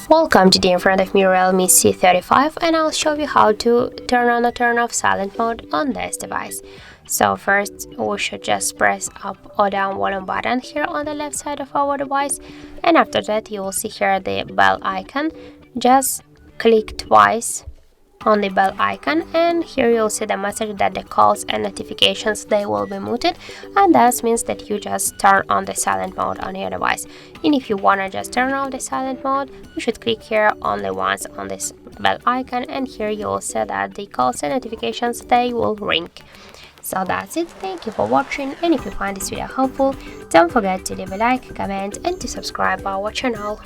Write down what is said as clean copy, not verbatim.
Welcome. Today in front of me REALME C35, and I'll show you how to turn on or turn off silent mode on this device. So first we should just press up or down volume button here on the left side of our device, and after that you will see here the bell icon. Just click twice on the bell icon, and here you'll see the message that the calls and notifications, they will be muted, and that means that you just turn on the silent mode on your device. And if you want to just turn off the silent mode, you should click here only once on this bell icon, and here you will see that the calls and notifications, they will ring. So that's it. Thank you for watching, and if you find this video helpful, don't forget to leave a like, comment, and to subscribe our channel.